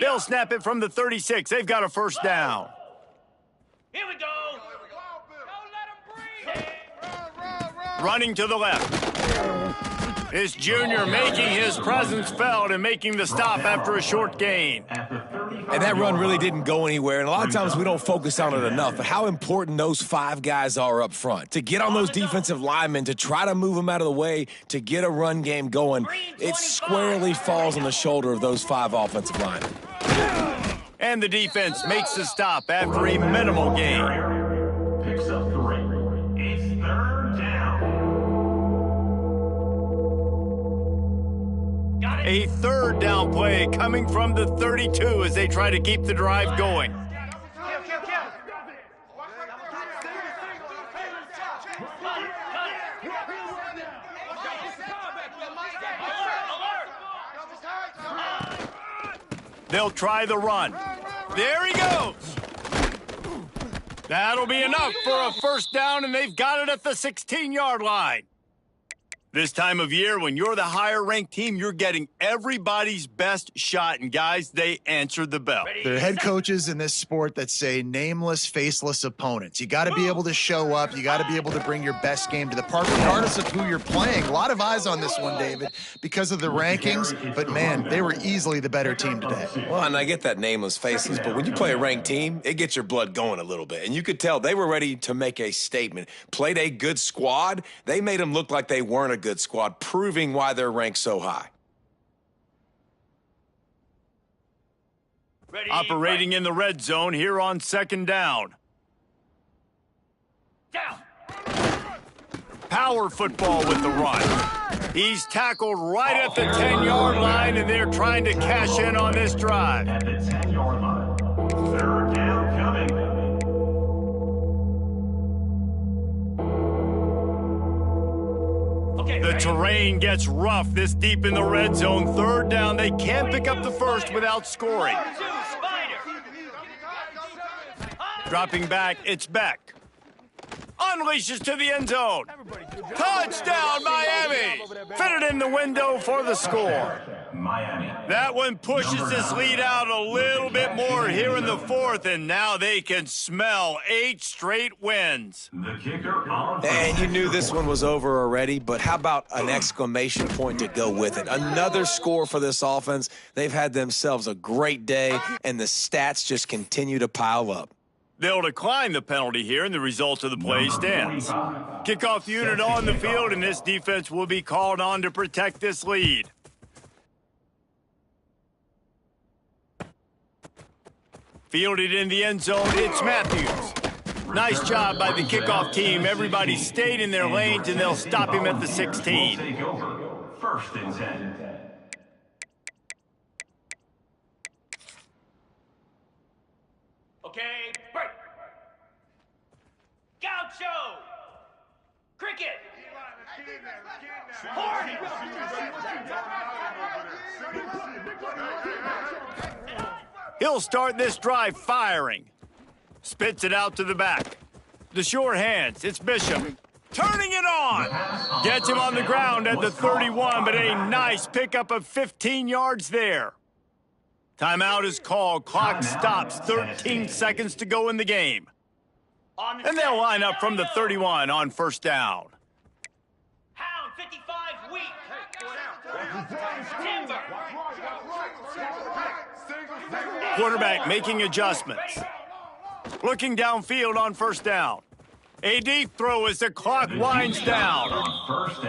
They'll snap it from the 36. They've got a first down. Here we go. Don't let him breathe. Running to the left. This junior making his presence felt and making the stop after a short gain. And that run really didn't go anywhere. And a lot of times we don't focus on it enough. But how important those 5 guys are up front. To get on those defensive linemen, to try to move them out of the way, to get a run game going, it squarely falls on the shoulder of those 5 offensive linemen. And the defense makes the stop after a minimal gain. Picks up 3. It's 3rd down. A 3rd down play coming from the 32 as they try to keep the drive going. They'll try the run. There he goes. That'll be enough for a first down, and they've got it at the 16-yard line. This time of year, when you're the higher-ranked team, you're getting everybody's best shot. And, guys, they answered the bell. There are head coaches in this sport that say nameless, faceless opponents. You got to be able to show up. You got to be able to bring your best game to the park, regardless of who you're playing. A lot of eyes on this one, David, because of the rankings. But, man, they were easily the better team today. Well, and I get that nameless, faceless, but when you play a ranked team, it gets your blood going a little bit. And you could tell they were ready to make a statement. Played a good squad. They made them look like they weren't a good squad, proving why they're ranked so high. Operating in the red zone here on 2nd down. Power football with the run. He's tackled right at the 10-yard line, and they're trying to cash in on this drive. At the 10-yard line. 3rd down coming. The terrain gets rough this deep in the red zone. 3rd down. They can't pick up the first without scoring. Dropping back, it's Beck. Unleashes to the end zone. Touchdown, Miami. Fitted in the window for the score. Miami. That one pushes this lead out a little bit more here in the 4th, and now they can smell 8 straight wins. The kicker on. And you knew this one was over already, but how about an exclamation point to go with it? Another score for this offense. They've had themselves a great day, and the stats just continue to pile up. They'll decline the penalty here, and the result of the play stands. Kickoff unit on the field, and this defense will be called on to protect this lead. Fielded in the end zone, it's Matthews. Nice job by the kickoff team. Everybody stayed in their lanes, and they'll stop him at the 16. Take over. 1st and 10. Okay, break. Gaucho. Cricket. Hornet. He'll start this drive firing. Spits it out to the back. The sure hands, it's Bishop. Turning it on! Gets him on the ground at the 31, but a nice pickup of 15 yards there. Timeout is called. Clock stops. 13 seconds to go in the game. And they'll line up from the 31 on 1st down. Hound 55 weak. Timber. Quarterback making adjustments. Looking downfield on 1st down. A deep throw as the clock winds down.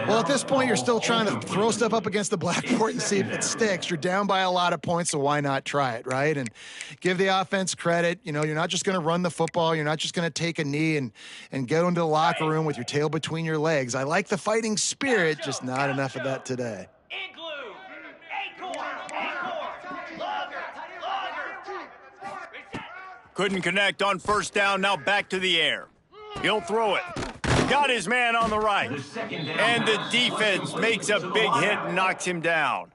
Well, at this point, you're still trying to throw stuff up against the blackboard and see if it sticks. You're down by a lot of points, so why not try it, right? And give the offense credit. You know, you're not just going to run the football. You're not just going to take a knee and go into the locker room with your tail between your legs. I like the fighting spirit, just not enough of that today. Igloo. Acorn. Logger. Couldn't connect on 1st down. Now back to the air. He'll throw it. Got his man on the right. And the defense makes a big hit and knocks him down.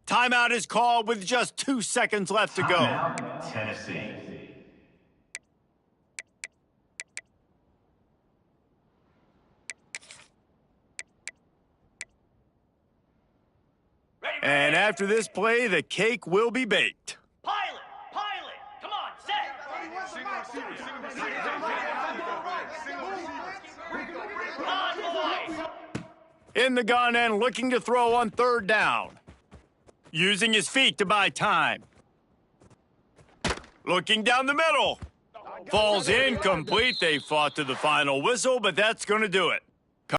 Timeout is called with just 2 seconds left to go. Tennessee. And after this play, the cake will be baked. Pilot. Come on, set. On, boys. In the gun and looking to throw on 3rd down. Using his feet to buy time. Looking down the middle. Falls incomplete. They fought to the final whistle, but that's going to do it.